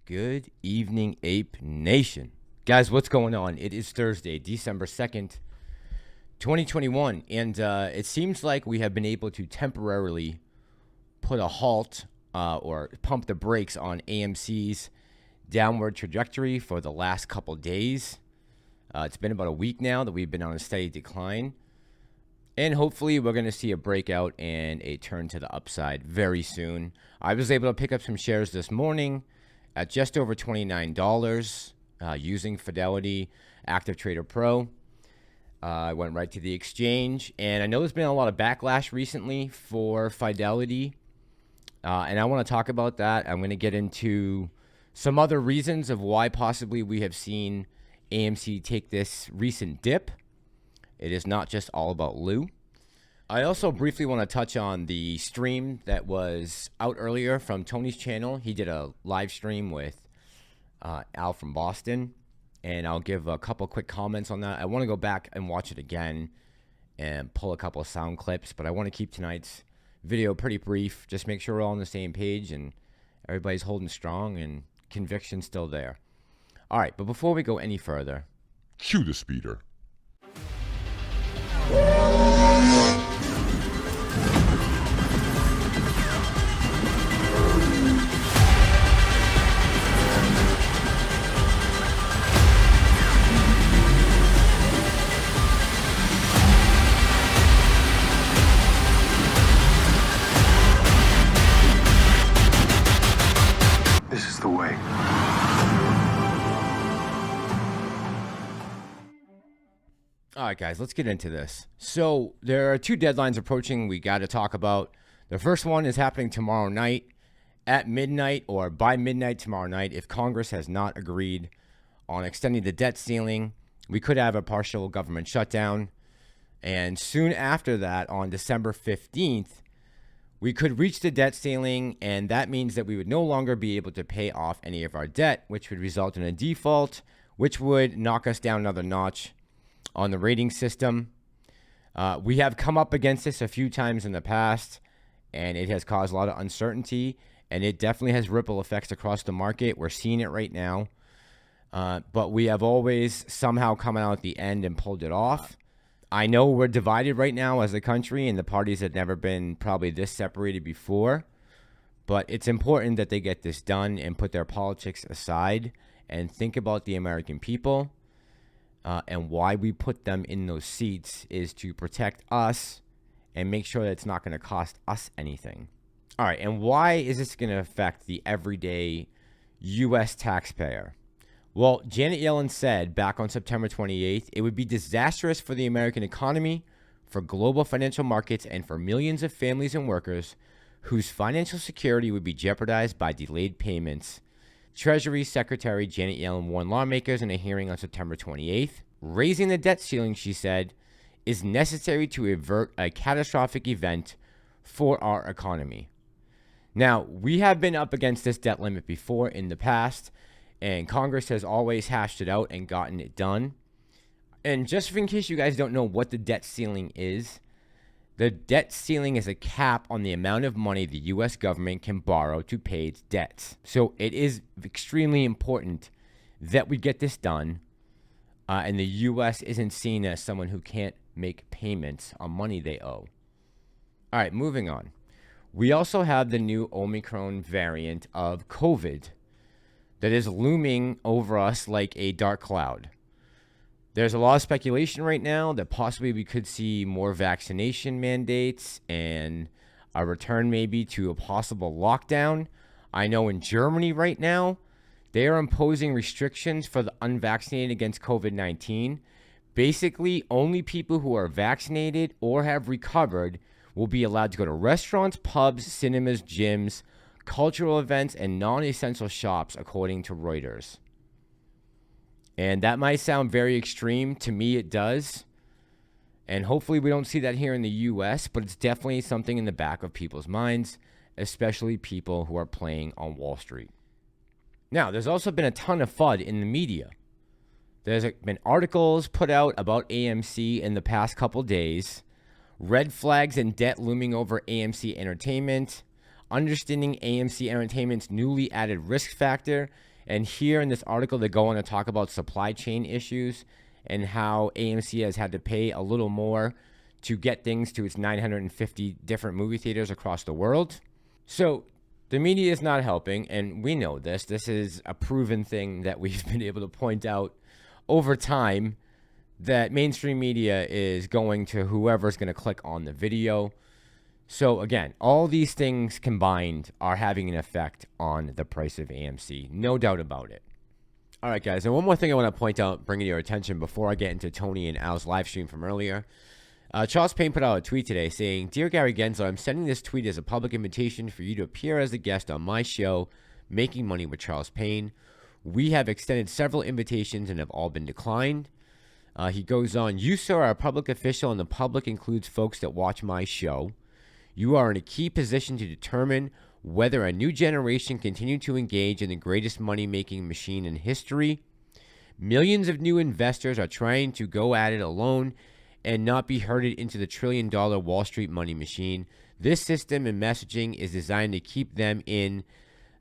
Good evening, Ape Nation. Guys, what's going on? It is Thursday, December 2nd, 2021, and it seems like we have been able to temporarily put a halt or pump the brakes on AMC's downward trajectory for the last couple days. It's been about a week now that we've been on a steady decline, and hopefully we're going to see a breakout and a turn to the upside very soon. I was able to pick up some shares this morning at just over $29 using Fidelity Active Trader Pro. I went right to the exchange, and I know there's been a lot of backlash recently for Fidelity, and I want to talk about that. I'm going to get into some other reasons of why possibly we have seen AMC take this recent dip. It is not just all about Lou. I also briefly want to touch on the stream that was out earlier from Tony's channel. He did a live stream with Al from Boston, and I'll give a couple quick comments on that. I want to go back and watch it again and pull a couple of sound clips, but I want to keep tonight's video pretty brief. Just make sure we're all on the same page and everybody's holding strong and conviction still there. All right, but before we go any further, cue the speeder. This is the way. all right, guys, let's get into this. So there are two deadlines approaching we got to talk about. The first one is happening tomorrow night at midnight, or by midnight tomorrow night. If Congress has not agreed on extending the debt ceiling, we could have a partial government shutdown. And soon after that, on December 15th, we could reach the debt ceiling, and that means that we would no longer be able to pay off any of our debt, which would result in a default, which would knock us down another notch on the rating system. We have come up against this a few times in the past, and it has caused a lot of uncertainty, and it definitely has ripple effects across the market. We're seeing it right now, but we have always somehow come out at the end and pulled it off. I know we're divided right now as a country, and the parties have never been probably this separated before, but it's important that they get this done and put their politics aside and think about the American people. And why we put them in those seats is to protect us and make sure that it's not going to cost us anything. All right, and why is this going to affect the everyday U.S. taxpayer? Well, Janet Yellen said back on September 28th, it would be disastrous for the American economy, for global financial markets, and for millions of families and workers whose financial security would be jeopardized by delayed payments. Treasury Secretary Janet Yellen warned lawmakers in a hearing on September 28th. Raising the debt ceiling, she said, is necessary to avert a catastrophic event for our economy. Now, we have been up against this debt limit before in the past, and Congress has always hashed it out and gotten it done. And just in case you guys don't know what the debt ceiling is, the debt ceiling is a cap on the amount of money the U.S. government can borrow to pay its debts. So it is extremely important that we get this done, and the U.S. isn't seen as someone who can't make payments on money they owe. All right, moving on. We also have the new Omicron variant of COVID that is looming over us like a dark cloud. There's a lot of speculation right now that possibly we could see more vaccination mandates and a return maybe to a possible lockdown. I know in Germany right now, they are imposing restrictions for the unvaccinated against COVID-19. Basically, only people who are vaccinated or have recovered will be allowed to go to restaurants, pubs, cinemas, gyms, cultural events, and non-essential shops, according to Reuters. And that might sound very extreme. To me, it does. And hopefully we don't see that here in the U.S., but it's definitely something in the back of people's minds, especially people who are playing on Wall Street. Now, there's also been a ton of FUD in the media. There's been articles put out about AMC in the past couple days, red flags and debt looming over AMC Entertainment, understanding AMC Entertainment's newly added risk factor, And here in this article, they go on to talk about supply chain issues and how AMC has had to pay a little more to get things to its 950 different movie theaters across the world. So the media is not helping, and we know this. This is a proven thing that we've been able to point out over time, that mainstream media is going to whoever's going to click on the video. So again, all these things combined are having an effect on the price of AMC. No doubt about it. All right, guys. And one more thing I want to point out, bringing to your attention before I get into Tony and Al's live stream from earlier. Charles Payne put out a tweet today saying, "Dear Gary Gensler, I'm sending this tweet as a public invitation for you to appear as a guest on my show, Making Money with Charles Payne. We have extended several invitations and have all been declined." He goes on, "You, sir, are a public official, and the public includes folks that watch my show. You are in a key position to determine whether a new generation continue to engage in the greatest money-making machine in history. Millions of new investors are trying to go at it alone and not be herded into the trillion-dollar Wall Street money machine. This system and messaging is designed to keep them in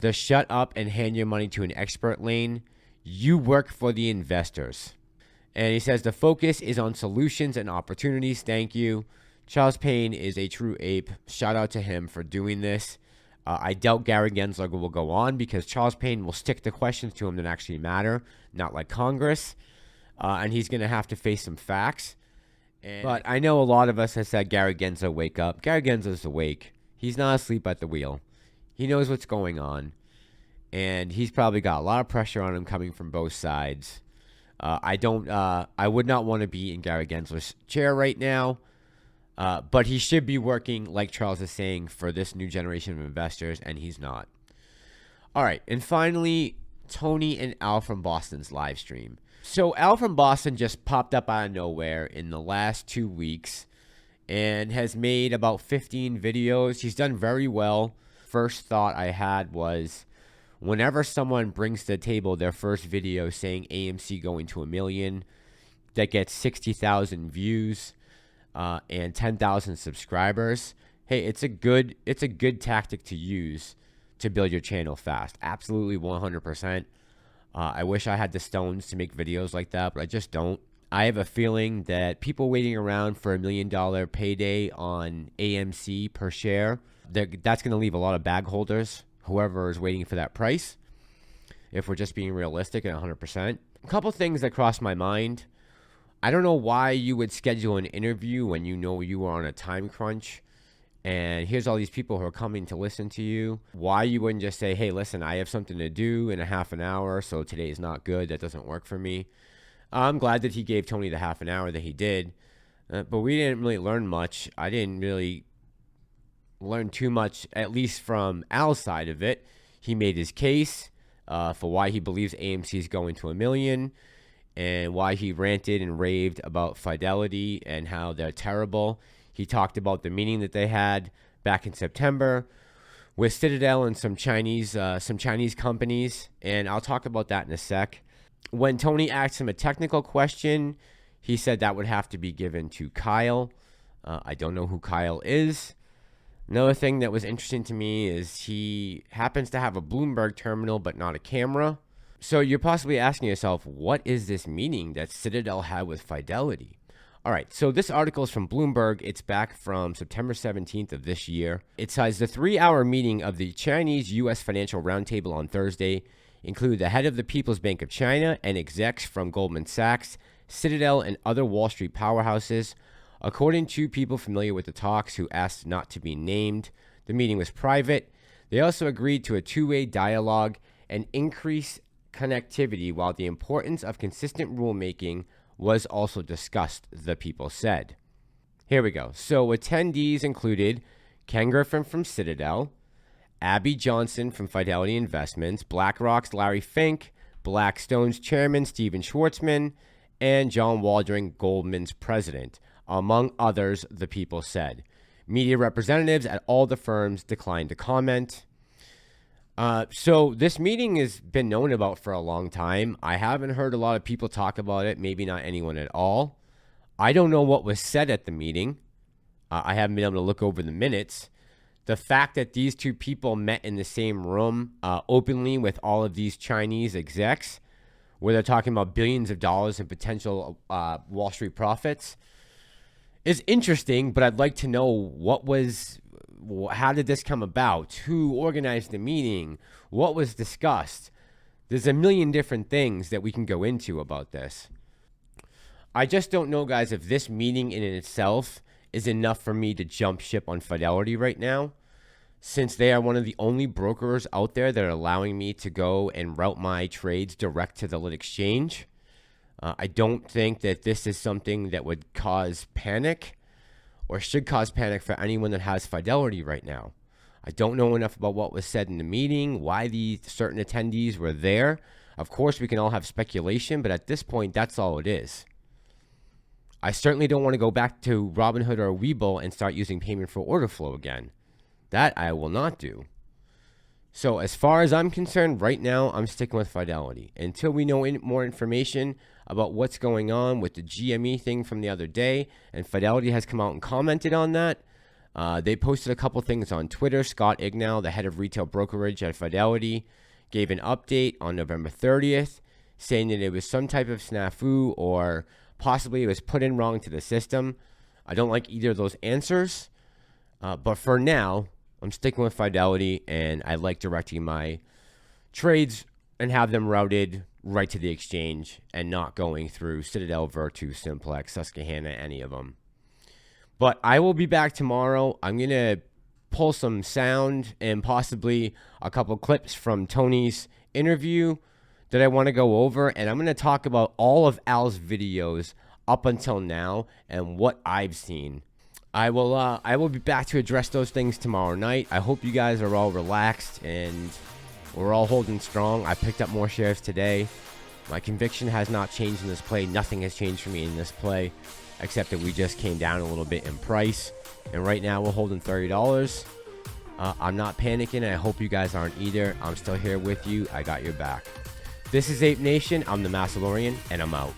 the shut up and hand your money to an expert lane. You work for the investors." And he says the focus is on solutions and opportunities. Thank you. Charles Payne is a true ape. Shout out to him for doing this. I doubt Gary Gensler will go on because Charles Payne will stick the questions to him that actually matter, not like Congress. And he's going to have to face some facts. But I know a lot of us have said, Gary Gensler, wake up. Gary Gensler's awake. He's not asleep at the wheel. He knows what's going on. And he's probably got a lot of pressure on him coming from both sides. I would not want to be in Gary Gensler's chair right now. But he should be working, like Charles is saying, for this new generation of investors, and he's not. All right. And finally, Tony and Al from Boston's live stream. So Al from Boston just popped up out of nowhere in the last 2 weeks and has made about 15 videos. He's done very well. First thought I had was, whenever someone brings to the table their first video saying AMC going to 1 million, that gets 60,000 views and 10,000 subscribers, hey, it's a good tactic to use to build your channel fast. Absolutely 100%. I wish I had the stones to make videos like that, but I just don't. I have a feeling that people waiting around for $1 million payday on AMC per share, that's going to leave a lot of bag holders, whoever is waiting for that price, if we're just being realistic at 100%. A couple things that crossed my mind. I don't know why you would schedule an interview when you know you are on a time crunch and here's all these people who are coming to listen to you. Why you wouldn't just say, hey, listen, I have something to do in a half an hour, so today is not good. That doesn't work for me. I'm glad that he gave Tony the half an hour that he did, but we didn't really learn much. I didn't really learn too much, at least from Al's side of it. He made his case for why he believes AMC is going to 1 million and why he ranted and raved about Fidelity and how they're terrible. He talked about the meeting that they had back in September with Citadel and some Chinese companies, and I'll talk about that in a sec. When Tony asked him a technical question, he said that would have to be given to Kyle. I don't know who Kyle is. Another thing that was interesting to me is he happens to have a Bloomberg terminal but not a camera. So you're possibly asking yourself, what is this meeting that Citadel had with Fidelity? All right, so this article is from Bloomberg. It's back from September 17th of this year. It says the 3-hour meeting of the Chinese-U.S. Financial Roundtable on Thursday included the head of the People's Bank of China and execs from Goldman Sachs, Citadel, and other Wall Street powerhouses. According to people familiar with the talks who asked not to be named, the meeting was private. They also agreed to a two-way dialogue and increased connectivity, while the importance of consistent rulemaking was also discussed, the people said. Here we go. So attendees included Ken Griffin from Citadel, Abby Johnson from Fidelity Investments, BlackRock's Larry Fink, Blackstone's chairman Steven Schwartzman, and John Waldron, Goldman's president, among others, the people said. Media representatives at all the firms declined to comment. So this meeting has been known about for a long time. I haven't heard a lot of people talk about it, maybe not anyone at all. I don't know what was said at the meeting. I haven't been able to look over the minutes. The fact that these two people met in the same room openly with all of these Chinese execs, where they're talking about billions of dollars in potential Wall Street profits, is interesting. But I'd like to know how did this come about? Who organized the meeting? What was discussed? There's a million different things that we can go into about this. I just don't know, guys, if this meeting in itself is enough for me to jump ship on Fidelity right now, since they are one of the only brokers out there that are allowing me to go and route my trades direct to the lit exchange. I don't think that this is something that would cause panic or should cause panic for anyone that has Fidelity right now. I don't know enough about what was said in the meeting, why the certain attendees were there. Of course, we can all have speculation, but at this point, that's all it is. I certainly don't want to go back to Robinhood or Webull and start using payment for order flow again. That I will not do. So as far as I'm concerned, right now, I'm sticking with Fidelity. Until we know more information about what's going on with the GME thing from the other day, and Fidelity has come out and commented on that. They posted a couple things on Twitter. Scott Ignow, the head of retail brokerage at Fidelity, gave an update on November 30th, saying that it was some type of snafu or possibly it was put in wrong to the system. I don't like either of those answers. But for now, I'm sticking with Fidelity, and I like directing my trades and have them routed right to the exchange and not going through Citadel, Virtu, Simplex, Susquehanna, any of them. But I will be back tomorrow. I'm going to pull some sound and possibly a couple clips from Tony's interview that I want to go over, and I'm going to talk about all of Al's videos up until now and what I've seen. I will be back to address those things tomorrow night. I hope you guys are all relaxed and we're all holding strong. I picked up more shares today. My conviction has not changed in this play. Nothing has changed for me in this play, except that we just came down a little bit in price. And right now we're holding $30. I'm not panicking. I hope you guys aren't either. I'm still here with you. I got your back. This is Ape Nation. I'm the Massalorian, and I'm out.